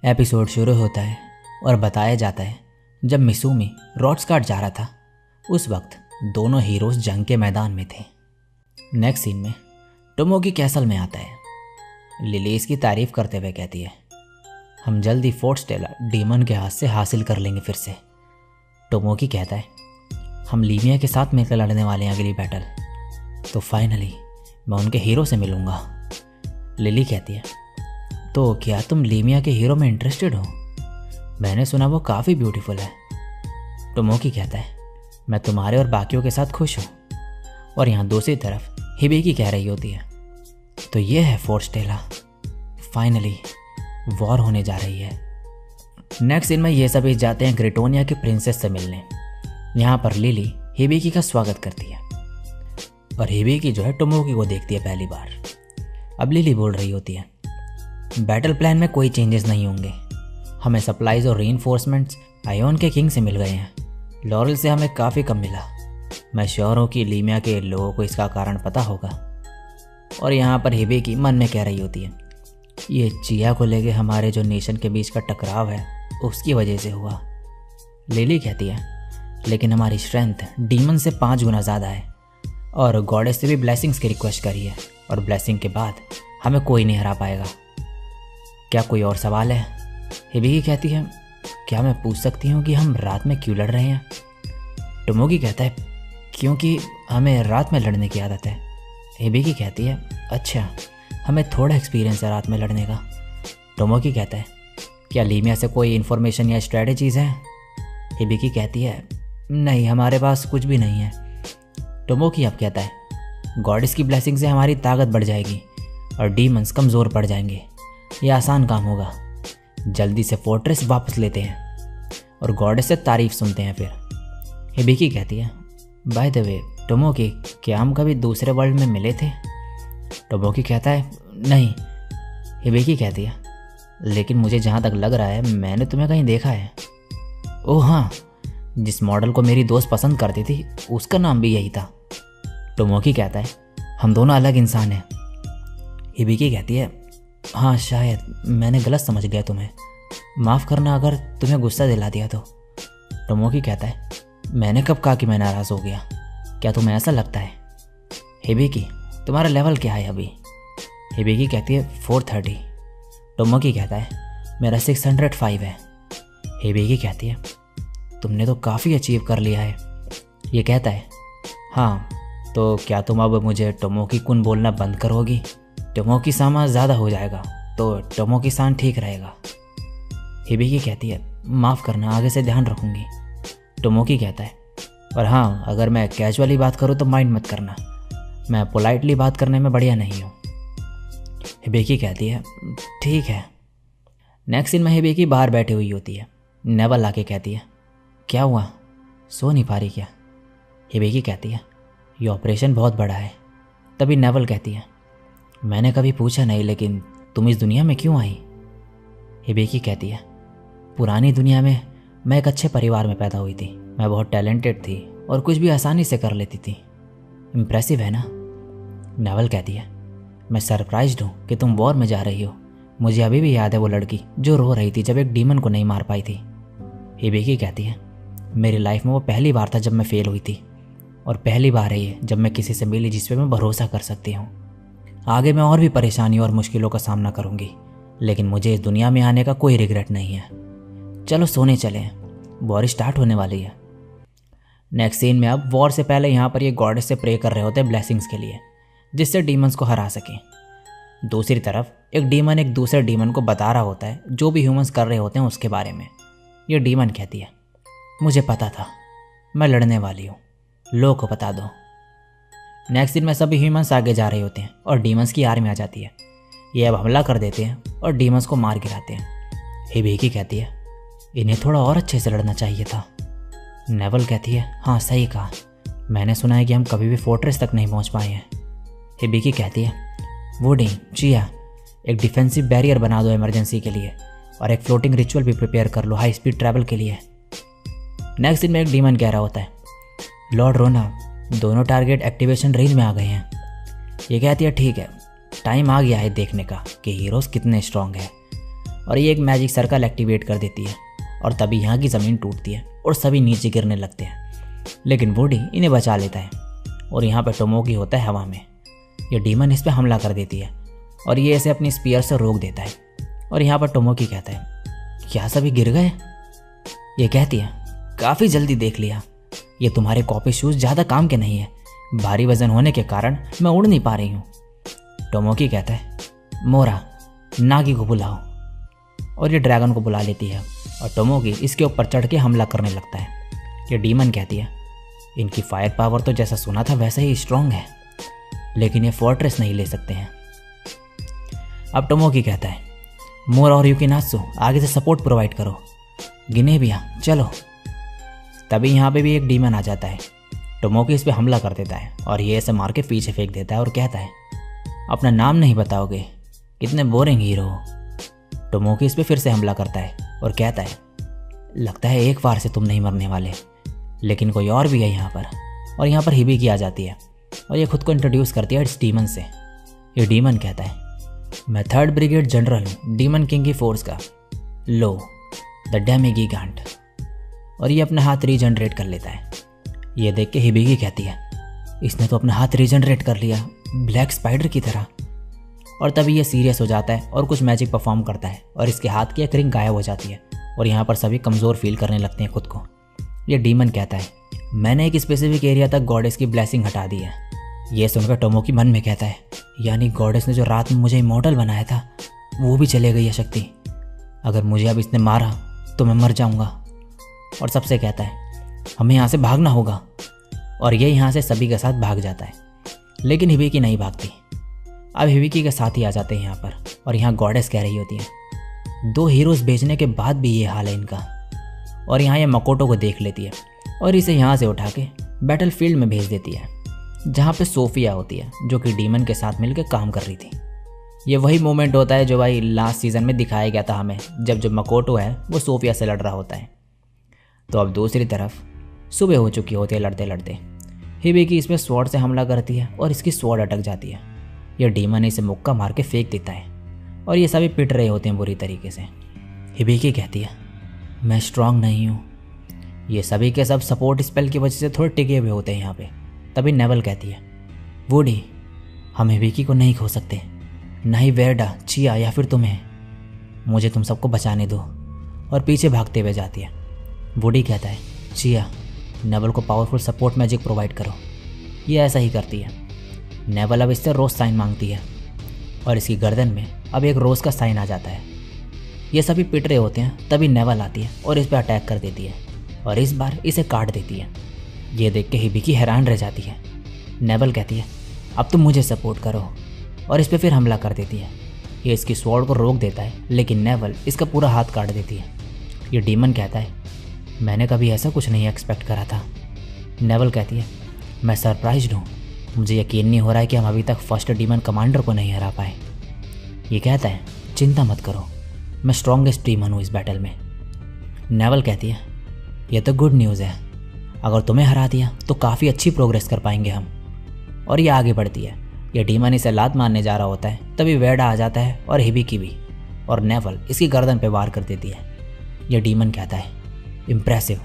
Episode शुरू होता है और बताया जाता है जब मिसूमी रॉड्सकार्ट जा रहा था उस वक्त दोनों हीरोज जंग के मैदान में थे। नेक्स्ट सीन में टोमोगी कैसल में आता है। लिली इसकी तारीफ करते हुए कहती है, हम जल्दी फोर्ट स्टेला डीमन के हाथ से हासिल कर लेंगे फिर से। टोमोगी कहता है, हम लीमिया के साथ मिलकर लड़ने वाले हैं अगली बैटल, तो फाइनली मैं उनके हीरो से मिलूंगा। लिली कहती है, तो क्या तुम लीमिया के हीरो में इंटरेस्टेड हो? मैंने सुना वो काफ़ी ब्यूटीफुल है। टोमोगी कहता है, मैं तुम्हारे और बाकियों के साथ खुश हूँ। और यहाँ दूसरी तरफ हिबेकी कह रही होती है, तो ये है फोर्ट स्टेला, फाइनली वॉर होने जा रही है। नेक्स्ट सीन में ये सभी जाते हैं ग्रेटोनिया के प्रिंसेस से मिलने। यहाँ पर लिली हिबेकी का स्वागत करती है और हिबेकी जो है टोमोगी को देखती है पहली बार। अब लिली बोल रही होती है, बैटल प्लान में कोई चेंजेस नहीं होंगे। हमें सप्लाईज और रीइंफोर्समेंट्स आयोन के किंग से मिल गए हैं। लॉरेल से हमें काफ़ी कम मिला। मैं श्योर हूँ कि लीमिया के लोगों को इसका कारण पता होगा। और यहाँ पर हिबेकी मन में कह रही होती है, ये चिया को लेके हमारे जो नेशन के बीच का टकराव है उसकी वजह से हुआ। लिली कहती है, लेकिन हमारी स्ट्रेंथ डीमन से 5 गुना ज़्यादा है और गॉडेस से भी ब्लेसिंग्स की रिक्वेस्ट करी है और ब्लेसिंग के बाद हमें कोई नहीं हरा पाएगा। क्या कोई और सवाल है? हिबेकी कहती है, क्या मैं पूछ सकती हूँ कि हम रात में क्यों लड़ रहे हैं? टोमोगी कहता है, क्योंकि हमें रात में लड़ने की आदत है। हिबेकी कहती है, अच्छा, हमें थोड़ा एक्सपीरियंस है रात में लड़ने का। टोमोगी कहता है, क्या लीमिया से कोई इन्फॉर्मेशन या स्ट्रेटजीज हैं? हिबेकी कहती है, नहीं, हमारे पास कुछ भी नहीं है। टोमोगी अब कहता है, गॉडेस की ब्लेसिंग से हमारी ताकत बढ़ जाएगी और डीमंस कमज़ोर पड़ जाएंगे। ये आसान काम होगा। जल्दी से फोर्ट्रेस वापस लेते हैं और गॉडेस से तारीफ सुनते हैं फिर। हिबेकी कहती है, बाय द वे टोमोगी, क्या हम कभी दूसरे वर्ल्ड में मिले थे? टोमोगी कहता है, नहीं। हिबेकी कहती है, लेकिन मुझे जहाँ तक लग रहा है मैंने तुम्हें कहीं देखा है। ओह हाँ, जिस मॉडल को मेरी दोस्त पसंद करती थी उसका नाम भी यही था। टोमोगी कहता है, हम दोनों अलग इंसान हैं। हिबेकी कहती है, हाँ शायद मैंने गलत समझ लिया तुम्हें, माफ़ करना अगर तुम्हें गुस्सा दिला दिया तो। टोमोगी कहता है, मैंने कब कहा कि मैं नाराज़ हो गया? क्या तुम्हें ऐसा लगता है? हिबेकी, तुम्हारा लेवल क्या है अभी? हिबेकी कहती है 430। टोमोगी कहता है, मेरा 605 है। हिबेकी कहती है, तुमने तो काफ़ी अचीव कर लिया है। ये कहता है, हाँ, तो क्या तुम अब मुझे टोमोगी कुन बोलना बंद करोगी? टोमोगी सामा ज़्यादा हो जाएगा तो टोमोगी सान ठीक रहेगा। हिबेकी कहती है, माफ़ करना, आगे से ध्यान रखूँगी। टोमोगी कहता है, और हाँ, अगर मैं कैजुअली बात करूँ तो माइंड मत करना, मैं पोलाइटली बात करने में बढ़िया नहीं हूँ। हिबेकी कहती है, ठीक है। नेक्स्ट सीन में हिबेकी बाहर बैठी हुई होती है। नेवल आके कहती है, क्या हुआ, सो नहीं पा रही क्या? हिबेकी कहती है, ये ऑपरेशन बहुत बड़ा है। तभी नेवल कहती है, मैंने कभी पूछा नहीं, लेकिन तुम इस दुनिया में क्यों आई? हिबेकी कहती है, पुरानी दुनिया में मैं एक अच्छे परिवार में पैदा हुई थी। मैं बहुत टैलेंटेड थी और कुछ भी आसानी से कर लेती थी। इम्प्रेसिव है ना? नेवल कहती है, मैं सरप्राइज्ड हूँ कि तुम वॉर में जा रही हो। मुझे अभी भी याद है वो लड़की जो रो रही थी जब एक डीमन को नहीं मार पाई थी। हिबेकी कहती है, मेरी लाइफ में वो पहली बार था जब मैं फेल हुई थी और पहली बार है ये जब मैं किसी से मिली जिस पे मैं भरोसा कर सकती हूँ। आगे मैं और भी परेशानियों और मुश्किलों का सामना करूँगी, लेकिन मुझे इस दुनिया में आने का कोई रिग्रेट नहीं है। चलो सोने चलें, वॉर स्टार्ट होने वाली है। नेक्स्ट सीन में अब वॉर से पहले यहाँ पर ये गॉडेस से प्रे कर रहे होते हैं ब्लेसिंग्स के लिए, जिससे डीमंस को हरा सकें। दूसरी तरफ एक डीमन एक दूसरे डीमन को बता रहा होता है जो भी ह्यूमंस कर रहे होते हैं उसके बारे में। ये डीमन कहती है, मुझे पता था, मैं लड़ने वाली हूँ, लोगों को बता दो। नेक्स्ट दिन में सभी ह्यूमंस आगे जा रहे होते हैं और डीमंस की आर्मी आ जाती है। ये अब हमला कर देते हैं और डीमंस को मार गिराते हैं। हिबेकी कहती है, इन्हें थोड़ा और अच्छे से लड़ना चाहिए था। नेवल कहती है, हाँ सही कहा, मैंने सुना है कि हम कभी भी फोर्ट्रेस तक नहीं पहुंच पाए हैं। हिबेकी कहती है, वुडी, चिया, एक डिफेंसिव बैरियर बना दो इमरजेंसी के लिए और एक फ्लोटिंग रिचुअल भी प्रिपेयर कर लो हाई स्पीड ट्रैवल के लिए। नेक्स्ट दिन में एक डीमन कह रहा होता है, लॉर्ड रोना, दोनों टारगेट एक्टिवेशन रेंज में आ गए हैं। ये कहती है, ठीक है, टाइम आ गया है देखने का कि हीरोज़ कितने स्ट्रांग हैं। और ये एक मैजिक सर्कल एक्टिवेट कर देती है और तभी यहाँ की ज़मीन टूटती है और सभी नीचे गिरने लगते हैं। लेकिन वुडी इन्हें बचा लेता है और यहाँ पर टोमोगी होता है हवा में। ये डीमन इस पर हमला कर देती है और ये इसे अपनी स्पीयर से रोक देता है। और यहाँ पर टोमोगी कहता है, क्या सभी गिर गए? ये कहती है, काफ़ी जल्दी देख लिया, ये तुम्हारे कॉपी शूज़ ज़्यादा काम के नहीं है, भारी वजन होने के कारण मैं उड़ नहीं पा रही हूँ। टोमोगी कहता है, मोरा नागी को बुलाओ। और ये ड्रैगन को बुला लेती है और टोमोगी इसके ऊपर चढ़ के हमला करने लगता है। ये डीमन कहती है, इनकी फायर पावर तो जैसा सुना था वैसे ही स्ट्रांग है, लेकिन ये फोर्ट्रेस नहीं ले सकते हैं। अब टोमोगी कहता है, मोरा और यूकिनात्सु आगे से सपोर्ट प्रोवाइड करो, गिनेबिया चलो। तभी यहाँ पे भी एक डीमन आ जाता है। टोमोगी इस पर हमला कर देता है और ये इसे मार के पीछे फेंक देता है और कहता है, अपना नाम नहीं बताओगे, कितने बोरिंग हीरो हो। टोमोगी इस पर फिर से हमला करता है और कहता है, लगता है एक बार से तुम नहीं मरने वाले, लेकिन कोई और भी है यहाँ पर। और यहाँ पर हिबिकी आ जाती है और ये खुद को इंट्रोड्यूस करती है इस डीमन से। ये डीमन कहता है, मैं 3rd ब्रिगेड जनरल हूँ डीमन किंग की फोर्स का, लो द डेमिगिगांट। और ये अपना हाथ रीजनरेट कर लेता है। ये देख के हिबिकी कहती है, इसने तो अपना हाथ रीजनरेट कर लिया ब्लैक स्पाइडर की तरह। और तभी ये सीरियस हो जाता है और कुछ मैजिक परफॉर्म करता है और इसके हाथ की एक रिंग गायब हो जाती है और यहाँ पर सभी कमज़ोर फील करने लगते हैं खुद को। ये डीमन कहता है, मैंने एक स्पेसिफिक एरिया तक गॉडेस की ब्लेसिंग हटा दी है। ये सुनकर टोमोगी मन में कहता है, यानी गॉडेस ने जो रात में मुझे इमॉर्टल बनाया था वो भी चले गई है शक्ति। अगर मुझे अब इसने मारा तो मैं मर जाऊंगा। और सबसे कहता है, हमें यहाँ से भागना होगा। और ये यहाँ से सभी के साथ भाग जाता है, लेकिन हिबिकी नहीं भागती। अब हिबिकी के साथ ही आ जाते हैं यहाँ पर और यहाँ गॉडेस कह रही होती है, 2 हीरोज़ भेजने के बाद भी ये हाल है इनका। और यहाँ ये मकोटो को देख लेती है और इसे यहाँ से उठा के बैटल फील्ड में भेज देती है, जहाँ पे सोफिया होती है जो कि डीमन के साथ मिलकर काम कर रही थी। ये वही मोमेंट होता है जो भाई लास्ट सीज़न में दिखाया गया था हमें, जब जो मकोटो है वो सोफिया से लड़ रहा होता है। तो अब दूसरी तरफ सुबह हो चुकी होती है लड़ते लड़ते। हिबिकी इसमें स्वॉर्ड से हमला करती है और इसकी स्वॉर्ड अटक जाती है। यह डीमन इसे मुक्का मार के फेंक देता है और ये सभी पिट रहे होते हैं बुरी तरीके से। हिबिकी कहती है, मैं स्ट्रांग नहीं हूँ। ये सभी के सब सपोर्ट स्पेल की वजह से थोड़े टिके हुए होते हैं यहाँ पे। तभी नेवल कहती है, वुडी हम हिबिकी को नहीं खो सकते, ना ही वेरडा, चिया या फिर तुम्हें। मुझे तुम सबको बचाने दो। और पीछे भागते हुए जाती है। वुडी कहता है, चिया नेवल को पावरफुल सपोर्ट मैजिक प्रोवाइड करो। ये ऐसा ही करती है। नेवल अब इससे रोज़ साइन मांगती है और इसकी गर्दन में अब एक रोज़ का साइन आ जाता है। ये सभी पिट रहे होते हैं, तभी नेवल आती है और इस पर अटैक कर देती है और इस बार इसे काट देती है। ये देख के हिबिकी हैरान रह जाती है। नेवल कहती है, अब तुम मुझे सपोर्ट करो, और इस पर फिर हमला कर देती है। ये इसकी स्वॉर्ड को रोक देता है, लेकिन नेवल इसका पूरा हाथ काट देती है। ये डीमन कहता है, मैंने कभी ऐसा कुछ नहीं एक्सपेक्ट करा था। नेवल कहती है, मैं सरप्राइज्ड हूँ, मुझे यकीन नहीं हो रहा है कि हम अभी तक फर्स्ट डीमन कमांडर को नहीं हरा पाए। ये कहता है, चिंता मत करो, मैं स्ट्रॉन्गेस्ट डीमन हूँ इस बैटल में। नेवल कहती है, यह तो गुड न्यूज़ है, अगर तुम्हें हरा दिया तो काफ़ी अच्छी प्रोग्रेस कर पाएंगे हम। और ये आगे बढ़ती है। यह डीमन इसे लात मारने जा रहा होता है, तभी वेडा आ जाता है और हिबिकी भी, और नेवल इसकी गर्दन पे वार कर देती है। यह डीमन कहता है, इम्प्रेसिव,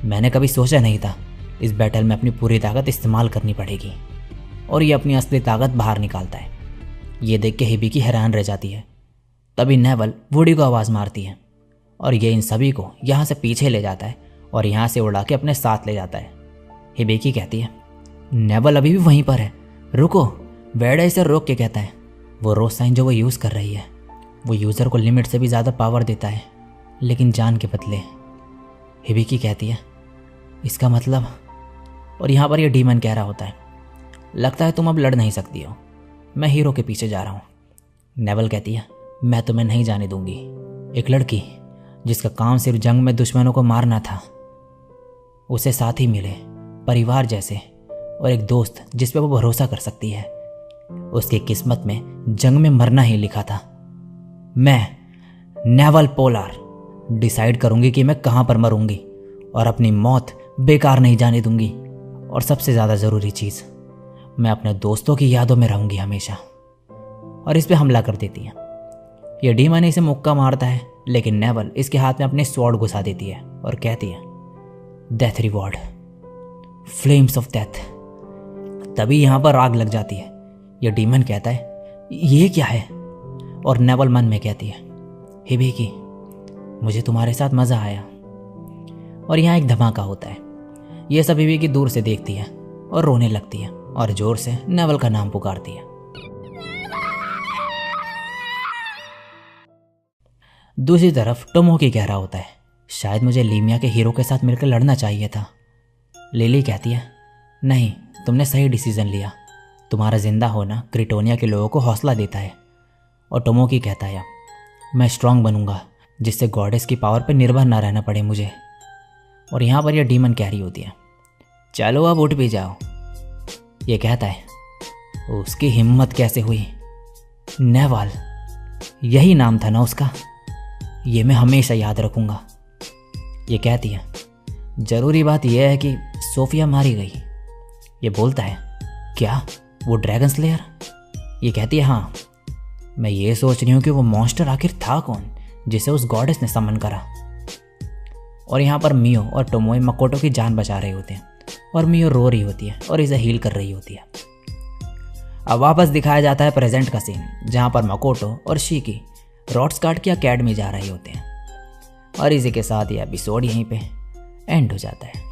मैंने कभी सोचा नहीं था इस बैटल में अपनी पूरी ताकत इस्तेमाल करनी पड़ेगी। और ये अपनी असली ताकत बाहर निकालता है। ये देख के हिबिकी हैरान रह जाती है। तभी नेवल वुडी को आवाज़ मारती है और ये इन सभी को यहाँ से पीछे ले जाता है और यहाँ से उड़ा के अपने साथ ले जाता है। हिबिकी कहती है, नेवल अभी भी वहीं पर है, रुको। वेडा इसे रोक के कहता है, वो रोज साइन जो वो यूज़ कर रही है वो यूज़र को लिमिट से भी ज़्यादा पावर देता है, लेकिन जान के बदले। हिबिकी कहती है, इसका मतलब। और यहाँ पर यह डीमन कह रहा होता है, लगता है तुम अब लड़ नहीं सकती हो, मैं हीरो के पीछे जा रहा हूँ। नेवल कहती है, मैं तुम्हें नहीं जाने दूंगी। एक लड़की जिसका काम सिर्फ जंग में दुश्मनों को मारना था, उसे साथी मिले, परिवार जैसे, और एक दोस्त जिस पे वो भरोसा कर सकती है। उसकी किस्मत में जंग में मरना ही लिखा था। मैं नेवल पोलार डिसाइड करूंगी कि मैं कहाँ पर मरूंगी और अपनी मौत बेकार नहीं जाने दूंगी। और सबसे ज़्यादा ज़रूरी चीज़, मैं अपने दोस्तों की यादों में रहूंगी हमेशा। और इस पे हमला कर देती है। यह डीमन इसे मुक्का मारता है, लेकिन नेवल इसके हाथ में अपनी स्वॉर्ड घुसा देती है और कहती है, death reward, flames of death. तभी यहां पर आग लग जाती है। यह डीमन कहता है, ये क्या है? और नेवल मन में कहती है, हिबिकी, मुझे तुम्हारे साथ मजा आया। और यहाँ एक धमाका होता है। यह सब हिबिकी दूर से देखती है और रोने लगती है और जोर से नेवल का नाम पुकारती है। दूसरी तरफ टोमोकी कह रहा होता है, शायद मुझे लीमिया के हीरो के साथ मिलकर लड़ना चाहिए था। लिली कहती है, नहीं, तुमने सही डिसीजन लिया। तुम्हारा जिंदा होना क्रिटोनिया के लोगों को हौसला देता है। और टोमोकी कहता है, मैं स्ट्रांग बनूंगा, जिससे गॉडेस की पावर पर निर्भर ना रहना पड़े मुझे। और यहाँ पर यह डीमन कह रही होती है, चलो अब उठ भी जाओ। ये कहता है, उसकी हिम्मत कैसे हुई? नेवाल, यही नाम था ना उसका? ये मैं हमेशा याद रखूंगा। ये कहती है, जरूरी बात यह है कि सोफिया मारी गई। ये बोलता है, क्या वो ड्रैगन स्लेयर? ये कहती है, हाँ, मैं ये सोच रही हूँ कि वो मॉन्स्टर आखिर था कौन जिसे उस गॉडेस ने समन करा। और यहाँ पर मियो और टोमोए मकोटो की जान बचा रहे होते हैं और मियो रो रही होती है और इसे हील कर रही होती है। अब वापस दिखाया जाता है प्रेजेंट का सीन, जहाँ पर मकोटो और शिकी रॉड्सगार्ड की अकेडमी जा रहे होते हैं। और इसी के साथ ये एपिसोड यहीं पे एंड हो जाता है।